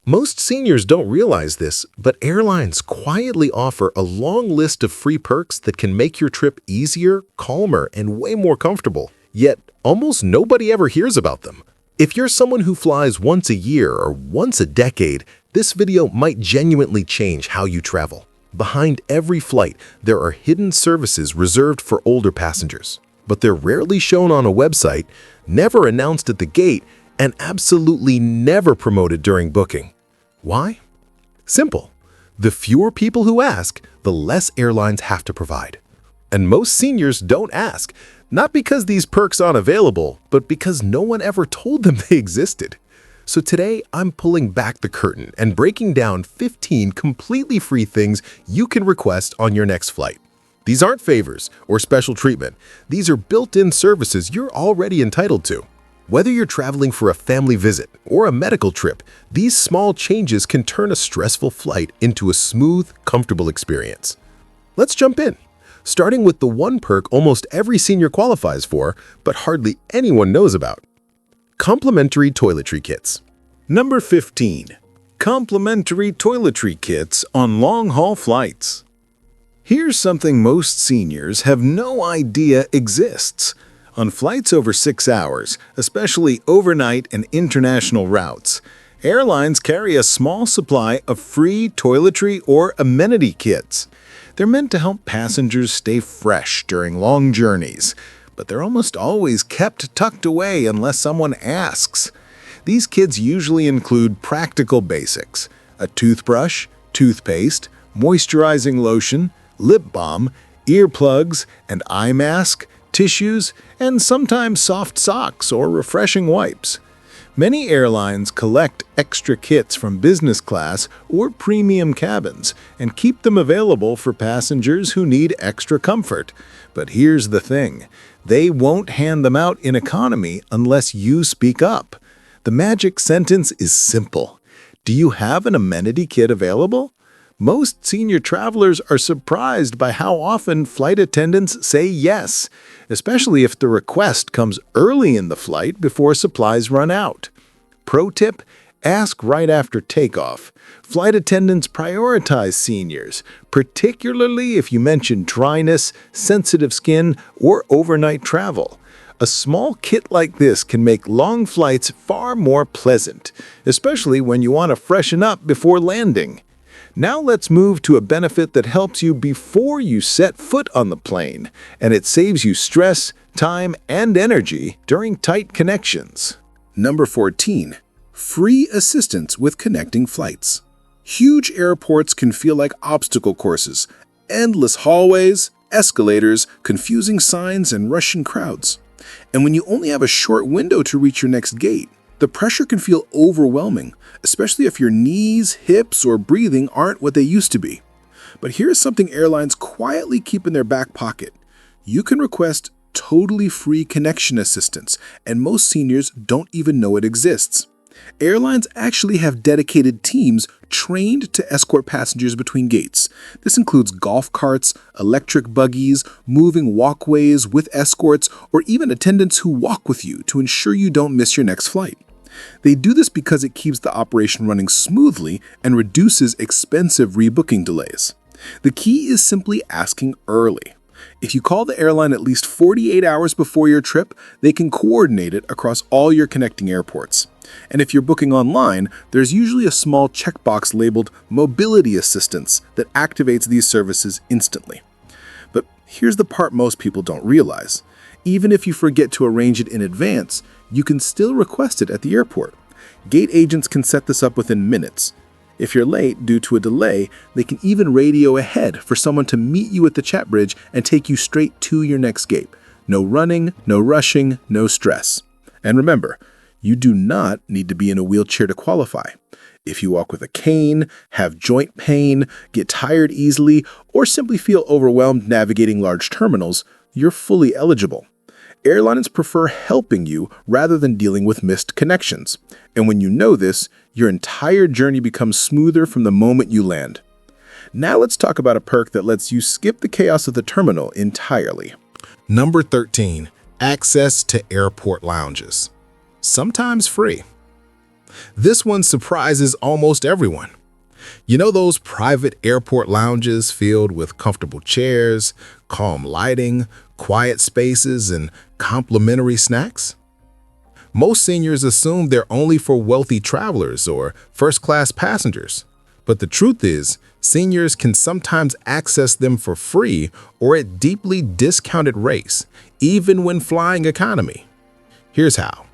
Most seniors don't realize this, but airlines quietly offer a long list of free perks that can make your trip easier, calmer, and way more comfortable. Yet, almost nobody ever hears about them. If you're someone who flies once a year or once a decade, this video might genuinely change how you travel. Behind every flight, there are hidden services reserved for older passengers. But they're rarely shown on a website, never announced at the gate, and absolutely never promoted during booking. Why? Simple. The fewer people who ask, the less airlines have to provide. And most seniors don't ask, not because these perks aren't available, but because no one ever told them they existed. So today, I'm pulling back the curtain and breaking down 15 completely free things you can request on your next flight. These aren't favors or special treatment. These are built-in services you're already entitled to. Whether you're traveling for a family visit or a medical trip, these small changes can turn a stressful flight into a smooth, comfortable experience. Let's jump in, starting with the one perk almost every senior qualifies for, but hardly anyone knows about. Complimentary toiletry kits. Number 15. Complimentary toiletry kits on long-haul flights. Here's something most seniors have no idea exists. On flights over 6 hours, especially overnight and international routes, airlines carry a small supply of free toiletry or amenity kits. They're meant to help passengers stay fresh during long journeys, but they're almost always kept tucked away unless someone asks. These kits usually include practical basics: a toothbrush, toothpaste, moisturizing lotion, lip balm, earplugs, an eye mask, tissues, and sometimes soft socks or refreshing wipes. Many airlines collect extra kits from business class or premium cabins and keep them available for passengers who need extra comfort. But here's the thing: they won't hand them out in economy unless you speak up. The magic sentence is simple. Do you have an amenity kit available? Most senior travelers are surprised by how often flight attendants say yes, especially if the request comes early in the flight before supplies run out. Pro tip: ask right after takeoff. Flight attendants prioritize seniors, particularly if you mention dryness, sensitive skin, or overnight travel. A small kit like this can make long flights far more pleasant, especially when you want to freshen up before landing. Now let's move to a benefit that helps you before you set foot on the plane, and it saves you stress, time, and energy during tight connections. Number 14. Free assistance with connecting flights. Huge airports can feel like obstacle courses: endless hallways, escalators, confusing signs, and rushing crowds. And when you only have a short window to reach your next gate, the pressure can feel overwhelming, especially if your knees, hips, or breathing aren't what they used to be. But here's something airlines quietly keep in their back pocket. You can request totally free connection assistance, and most seniors don't even know it exists. Airlines actually have dedicated teams trained to escort passengers between gates. This includes golf carts, electric buggies, moving walkways with escorts, or even attendants who walk with you to ensure you don't miss your next flight. They do this because it keeps the operation running smoothly and reduces expensive rebooking delays. The key is simply asking early. If you call the airline at least 48 hours before your trip, they can coordinate it across all your connecting airports. And if you're booking online, there's usually a small checkbox labeled Mobility Assistance that activates these services instantly. But here's the part most people don't realize. Even if you forget to arrange it in advance, you can still request it at the airport. Gate agents can set this up within minutes. If you're late due to a delay, they can even radio ahead for someone to meet you at the chat bridge and take you straight to your next gate. No running, no rushing, no stress. And remember, you do not need to be in a wheelchair to qualify. If you walk with a cane, have joint pain, get tired easily, or simply feel overwhelmed navigating large terminals, you're fully eligible. Airlines prefer helping you rather than dealing with missed connections. And when you know this, your entire journey becomes smoother from the moment you land. Now let's talk about a perk that lets you skip the chaos of the terminal entirely. Number 13. Access to airport lounges. Sometimes free. This one surprises almost everyone. You know those private airport lounges filled with comfortable chairs, calm lighting, quiet spaces, and complimentary snacks? Most seniors assume they're only for wealthy travelers or first-class passengers. But the truth is, seniors can sometimes access them for free or at deeply discounted rates, even when flying economy. Here's how.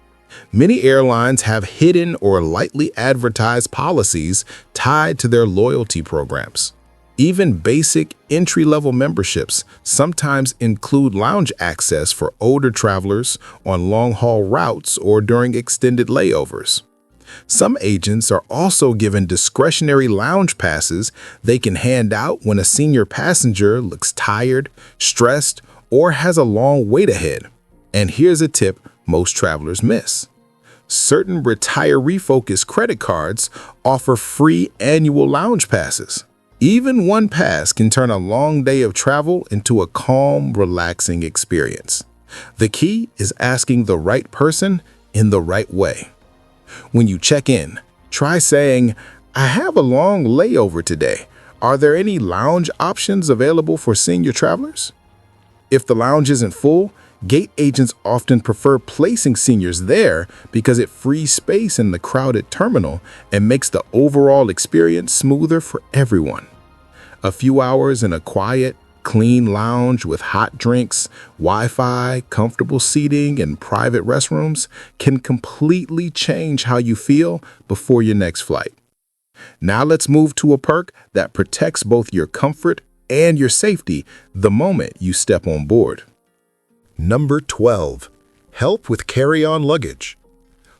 Many airlines have hidden or lightly advertised policies tied to their loyalty programs. Even basic entry-level memberships sometimes include lounge access for older travelers on long-haul routes or during extended layovers. Some agents are also given discretionary lounge passes they can hand out when a senior passenger looks tired, stressed, or has a long wait ahead. And here's a tip most travelers miss. Certain retiree-focused credit cards offer free annual lounge passes. Even one pass can turn a long day of travel into a calm, relaxing experience. The key is asking the right person in the right way. When you check in, try saying, "I have a long layover today. Are there any lounge options available for senior travelers?" If the lounge isn't full, gate agents often prefer placing seniors there because it frees space in the crowded terminal and makes the overall experience smoother for everyone. A few hours in a quiet, clean lounge with hot drinks, Wi-Fi, comfortable seating, and private restrooms can completely change how you feel before your next flight. Now let's move to a perk that protects both your comfort and your safety the moment you step on board. Number 12. Help with carry-on luggage.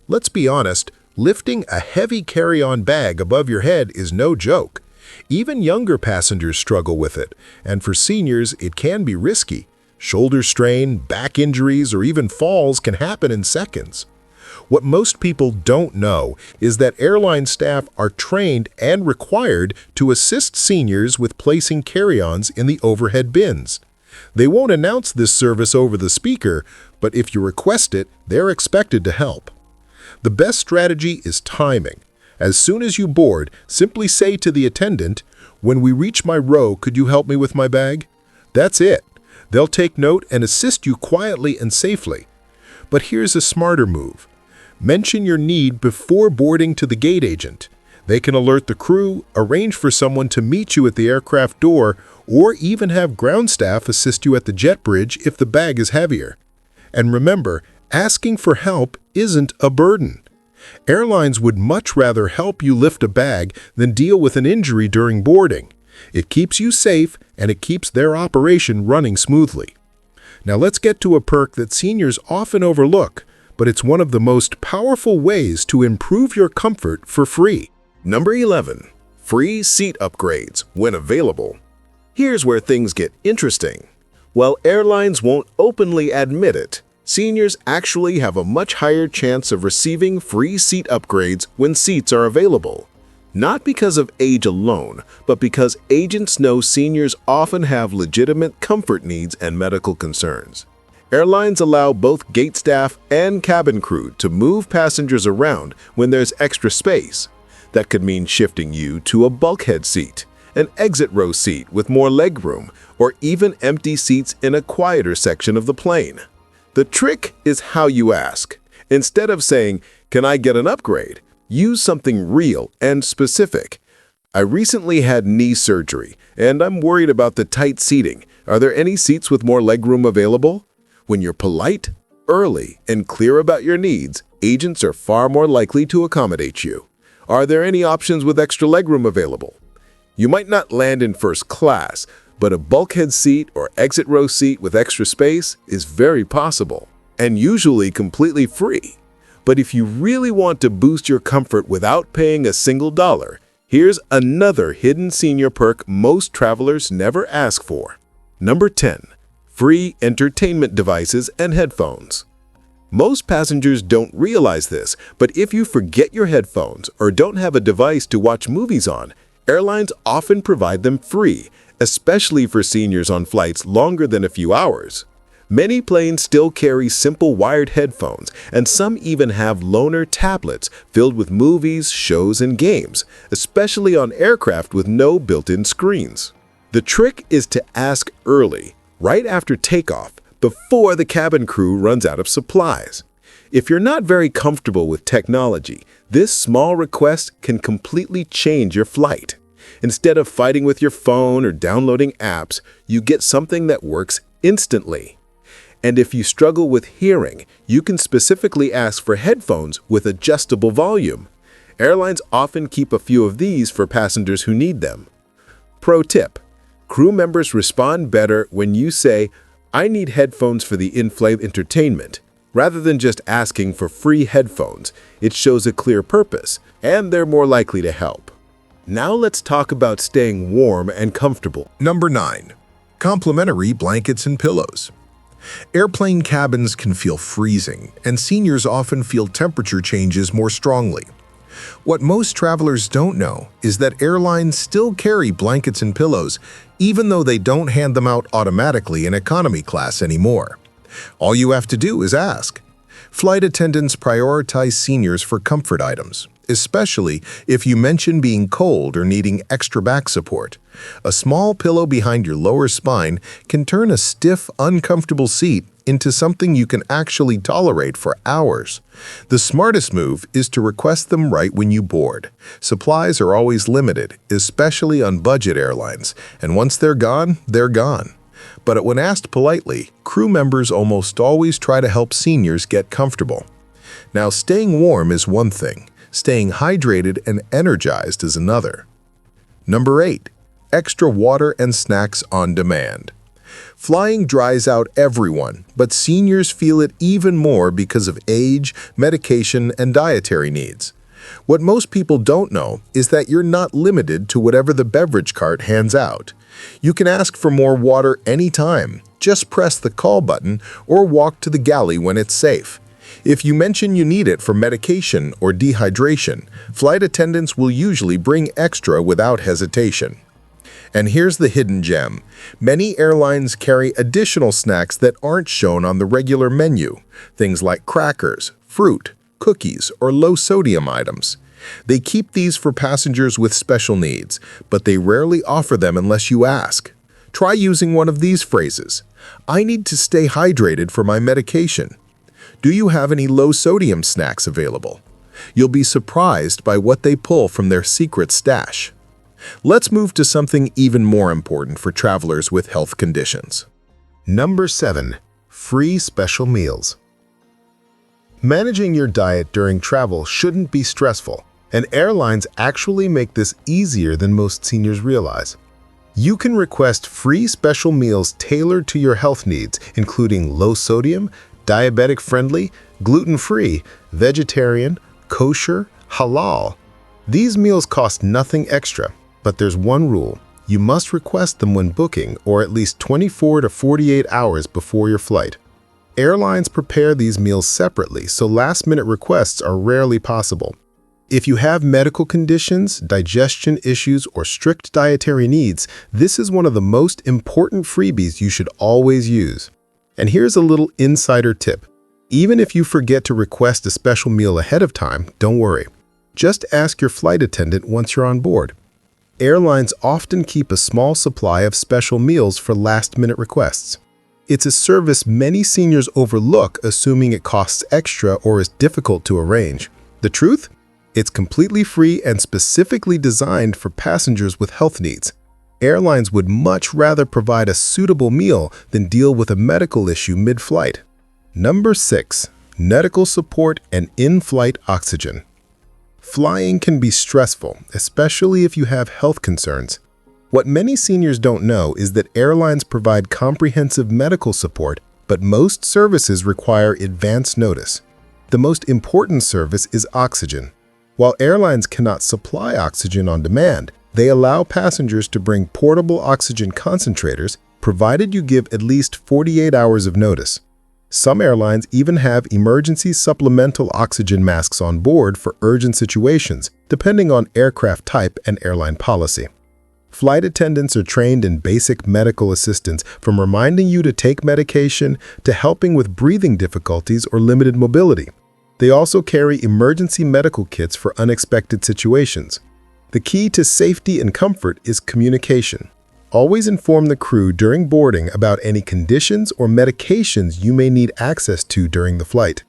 Let's be honest, lifting a heavy carry-on bag above your head is no joke. Even younger passengers struggle with it, and for seniors, it can be risky. Shoulder strain, back injuries, or even falls can happen in seconds. What most people don't know is that airline staff are trained and required to assist seniors with placing carry-ons in the overhead bins. They won't announce this service over the speaker, but if you request it, they're expected to help. The best strategy is timing. As soon as you board, simply say to the attendant, "When we reach my row, could you help me with my bag?" That's it. They'll take note and assist you quietly and safely. But here's a smarter move. Mention your need before boarding to the gate agent. They can alert the crew, arrange for someone to meet you at the aircraft door, or even have ground staff assist you at the jet bridge if the bag is heavier. And remember, asking for help isn't a burden. Airlines would much rather help you lift a bag than deal with an injury during boarding. It keeps you safe and it keeps their operation running smoothly. Now let's get to a perk that seniors often overlook, but it's one of the most powerful ways to improve your comfort for free. Number 11. Free seat upgrades when available. Here's where things get interesting. While airlines won't openly admit it, seniors actually have a much higher chance of receiving free seat upgrades when seats are available. Not because of age alone, but because agents know seniors often have legitimate comfort needs and medical concerns. Airlines allow both gate staff and cabin crew to move passengers around when there's extra space. That could mean shifting you to a bulkhead seat, an exit row seat with more legroom, or even empty seats in a quieter section of the plane. The trick is how you ask. Instead of saying, "Can I get an upgrade?" use something real and specific. "I recently had knee surgery, and I'm worried about the tight seating. Are there any seats with more legroom available?" When you're polite, early, and clear about your needs, agents are far more likely to accommodate you. "Are there any options with extra legroom available?" You might not land in first class, but a bulkhead seat or exit row seat with extra space is very possible, and usually completely free. But if you really want to boost your comfort without paying a single dollar, here's another hidden senior perk most travelers never ask for. Number 10. Free entertainment devices and headphones. Most passengers don't realize this, but if you forget your headphones or don't have a device to watch movies on, airlines often provide them free, especially for seniors on flights longer than a few hours. Many planes still carry simple wired headphones, and some even have loaner tablets filled with movies, shows, and games, especially on aircraft with no built-in screens. The trick is to ask early, right after takeoff, before the cabin crew runs out of supplies. If you're not very comfortable with technology, this small request can completely change your flight. Instead of fighting with your phone or downloading apps, you get something that works instantly. And if you struggle with hearing, you can specifically ask for headphones with adjustable volume. Airlines often keep a few of these for passengers who need them. Pro tip: crew members respond better when you say, "I need headphones for the in-flight entertainment." Rather than just asking for free headphones, it shows a clear purpose, and they're more likely to help. Now let's talk about staying warm and comfortable. Number 9. Complimentary blankets and pillows. Airplane cabins can feel freezing, and seniors often feel temperature changes more strongly. What most travelers don't know is that airlines still carry blankets and pillows, even though they don't hand them out automatically in economy class anymore. All you have to do is ask. Flight attendants prioritize seniors for comfort items, especially if you mention being cold or needing extra back support. A small pillow behind your lower spine can turn a stiff, uncomfortable seat into something you can actually tolerate for hours. The smartest move is to request them right when you board. Supplies are always limited, especially on budget airlines, and once they're gone, they're gone. But when asked politely, crew members almost always try to help seniors get comfortable. Now, staying warm is one thing. Staying hydrated and energized is another. Number 8. Extra water and snacks on demand. Flying dries out everyone, but seniors feel it even more because of age, medication, and dietary needs. What most people don't know is that you're not limited to whatever the beverage cart hands out. You can ask for more water anytime. Just press the call button or walk to the galley when it's safe. If you mention you need it for medication or dehydration, flight attendants will usually bring extra without hesitation. And here's the hidden gem. Many airlines carry additional snacks that aren't shown on the regular menu, things like crackers, fruit, cookies, or low-sodium items. They keep these for passengers with special needs, but they rarely offer them unless you ask. Try using one of these phrases. "I need to stay hydrated for my medication. Do you have any low-sodium snacks available?" You'll be surprised by what they pull from their secret stash. Let's move to something even more important for travelers with health conditions. Number 7. Free special meals. Managing your diet during travel shouldn't be stressful, and airlines actually make this easier than most seniors realize. You can request free special meals tailored to your health needs, including low-sodium, diabetic-friendly, gluten-free, vegetarian, kosher, halal. These meals cost nothing extra, but there's one rule. You must request them when booking or at least 24 to 48 hours before your flight. Airlines prepare these meals separately, so last-minute requests are rarely possible. If you have medical conditions, digestion issues, or strict dietary needs, this is one of the most important freebies you should always use. And here's a little insider tip. Even if you forget to request a special meal ahead of time, don't worry. Just ask your flight attendant once you're on board. Airlines often keep a small supply of special meals for last-minute requests. It's a service many seniors overlook, assuming it costs extra or is difficult to arrange. The truth? It's completely free and specifically designed for passengers with health needs. Airlines would much rather provide a suitable meal than deal with a medical issue mid-flight. Number 6. Medical support and in-flight oxygen. Flying can be stressful, especially if you have health concerns. What many seniors don't know is that airlines provide comprehensive medical support, but most services require advance notice. The most important service is oxygen. While airlines cannot supply oxygen on demand, they allow passengers to bring portable oxygen concentrators, provided you give at least 48 hours of notice. Some airlines even have emergency supplemental oxygen masks on board for urgent situations, depending on aircraft type and airline policy. Flight attendants are trained in basic medical assistance, from reminding you to take medication to helping with breathing difficulties or limited mobility. They also carry emergency medical kits for unexpected situations. The key to safety and comfort is communication. Always inform the crew during boarding about any conditions or medications you may need access to during the flight.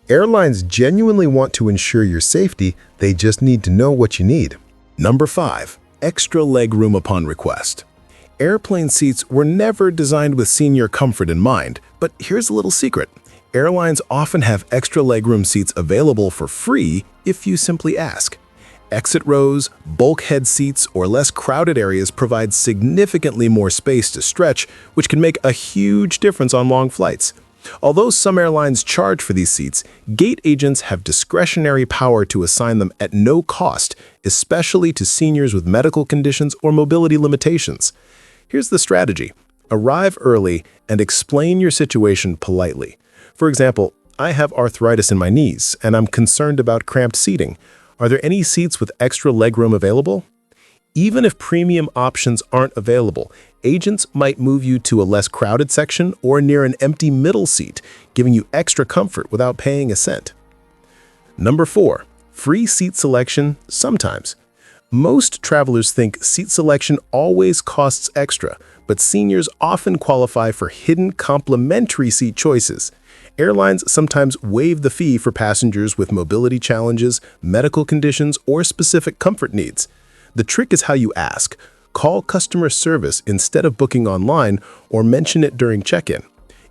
Airlines genuinely want to ensure your safety, they just need to know what you need. Number 5. Extra legroom upon request. Airplane seats were never designed with senior comfort in mind, but here's a little secret. Airlines often have extra legroom seats available for free if you simply ask. Exit rows, bulkhead seats, or less crowded areas provide significantly more space to stretch, which can make a huge difference on long flights. Although some airlines charge for these seats, gate agents have discretionary power to assign them at no cost, especially to seniors with medical conditions or mobility limitations. Here's the strategy. Arrive early and explain your situation politely. For example, I have arthritis in my knees and I'm concerned about cramped seating. Are there any seats with extra legroom available? Even if premium options aren't available, agents might move you to a less crowded section or near an empty middle seat, giving you extra comfort without paying a cent. Number 4. Free seat selection sometimes. Most travelers think seat selection always costs extra, but seniors often qualify for hidden complimentary seat choices. Airlines sometimes waive the fee for passengers with mobility challenges, medical conditions, or specific comfort needs. The trick is how you ask. Call customer service instead of booking online or mention it during check-in.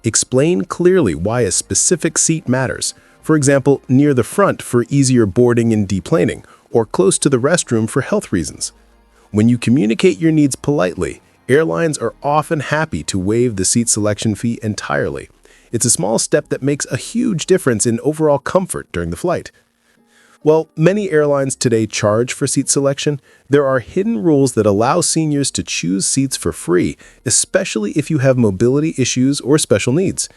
Explain clearly why a specific seat matters. For example, near the front for easier boarding and deplaning, or close to the restroom for health reasons. When you communicate your needs politely, airlines are often happy to waive the seat selection fee entirely. It's a small step that makes a huge difference in overall comfort during the flight. While many airlines today charge for seat selection, there are hidden rules that allow seniors to choose seats for free, especially if you have mobility issues or special needs.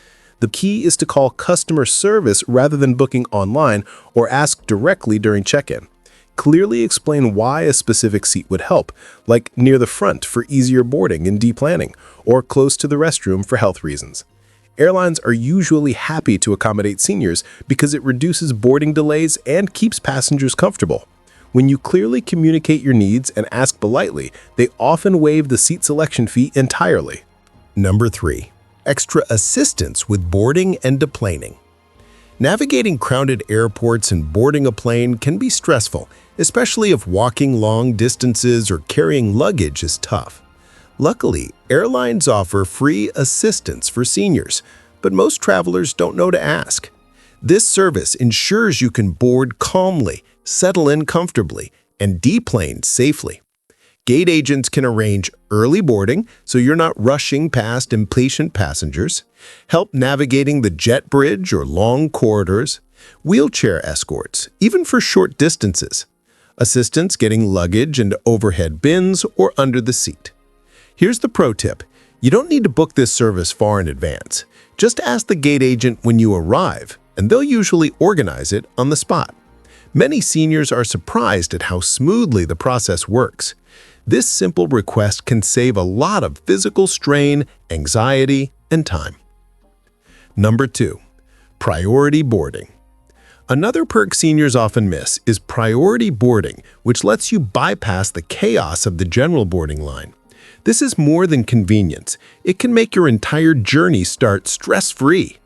The key is to call customer service rather than booking online or ask directly during check-in. Clearly explain why a specific seat would help, like near the front for easier boarding and deplanning, or close to the restroom for health reasons. Airlines are usually happy to accommodate seniors because it reduces boarding delays and keeps passengers comfortable. When you clearly communicate your needs and ask politely, they often waive the seat selection fee entirely. Number 3. Extra assistance with boarding and deplaning. Navigating crowded airports and boarding a plane can be stressful, especially if walking long distances or carrying luggage is tough. Luckily, airlines offer free assistance for seniors, but most travelers don't know to ask. This service ensures you can board calmly, settle in comfortably, and deplane safely. Gate agents can arrange early boarding so you're not rushing past impatient passengers, help navigating the jet bridge or long corridors, wheelchair escorts, even for short distances, assistance getting luggage and overhead bins or under the seat. Here's the pro tip. You don't need to book this service far in advance. Just ask the gate agent when you arrive, and they'll usually organize it on the spot. Many seniors are surprised at how smoothly the process works. This simple request can save a lot of physical strain, anxiety, and time. Number 2. Priority boarding. Another perk seniors often miss is priority boarding, which lets you bypass the chaos of the general boarding line. This is more than convenience. It can make your entire journey start stress-free.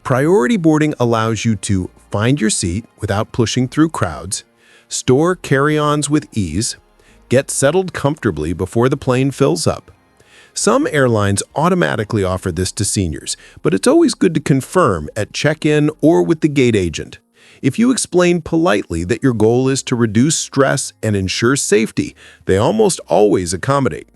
Priority boarding allows you to find your seat without pushing through crowds, store carry-ons with ease, get settled comfortably before the plane fills up. Some airlines automatically offer this to seniors, but it's always good to confirm at check-in or with the gate agent. If you explain politely that your goal is to reduce stress and ensure safety, they almost always accommodate.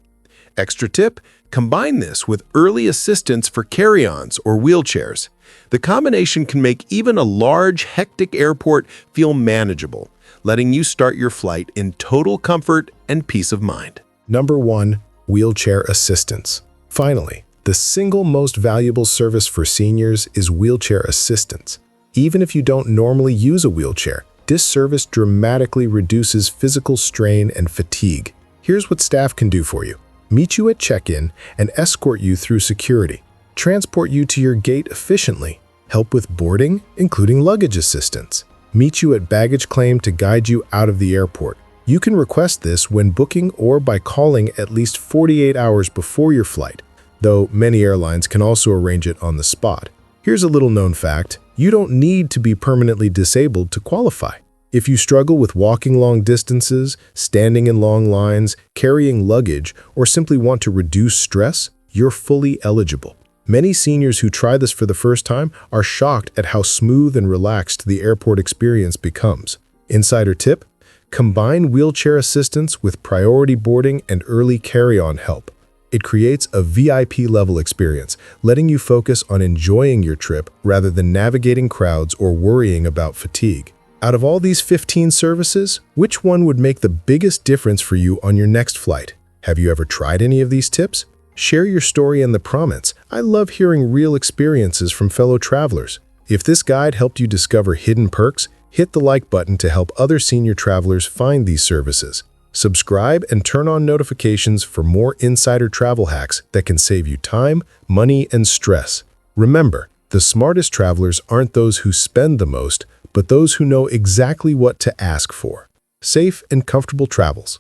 Extra tip, combine this with early assistance for carry-ons or wheelchairs. The combination can make even a large, hectic airport feel manageable, letting you start your flight in total comfort and peace of mind. Number 1. Wheelchair assistance. Finally, the single most valuable service for seniors is wheelchair assistance. Even if you don't normally use a wheelchair, this service dramatically reduces physical strain and fatigue. Here's what staff can do for you. Meet you at check-in and escort you through security. Transport you to your gate efficiently. Help with boarding, including luggage assistance. Meet you at baggage claim to guide you out of the airport. You can request this when booking or by calling at least 48 hours before your flight, though many airlines can also arrange it on the spot. Here's a little known fact: you don't need to be permanently disabled to qualify. If you struggle with walking long distances, standing in long lines, carrying luggage, or simply want to reduce stress, you're fully eligible. Many seniors who try this for the first time are shocked at how smooth and relaxed the airport experience becomes. Insider tip: combine wheelchair assistance with priority boarding and early carry-on help. It creates a VIP-level experience, letting you focus on enjoying your trip rather than navigating crowds or worrying about fatigue. Out of all these 15 services, which one would make the biggest difference for you on your next flight? Have you ever tried any of these tips? Share your story in the comments. I love hearing real experiences from fellow travelers. If this guide helped you discover hidden perks, hit the like button to help other senior travelers find these services. Subscribe and turn on notifications for more insider travel hacks that can save you time, money, and stress. Remember, the smartest travelers aren't those who spend the most, but those who know exactly what to ask for. Safe and comfortable travels.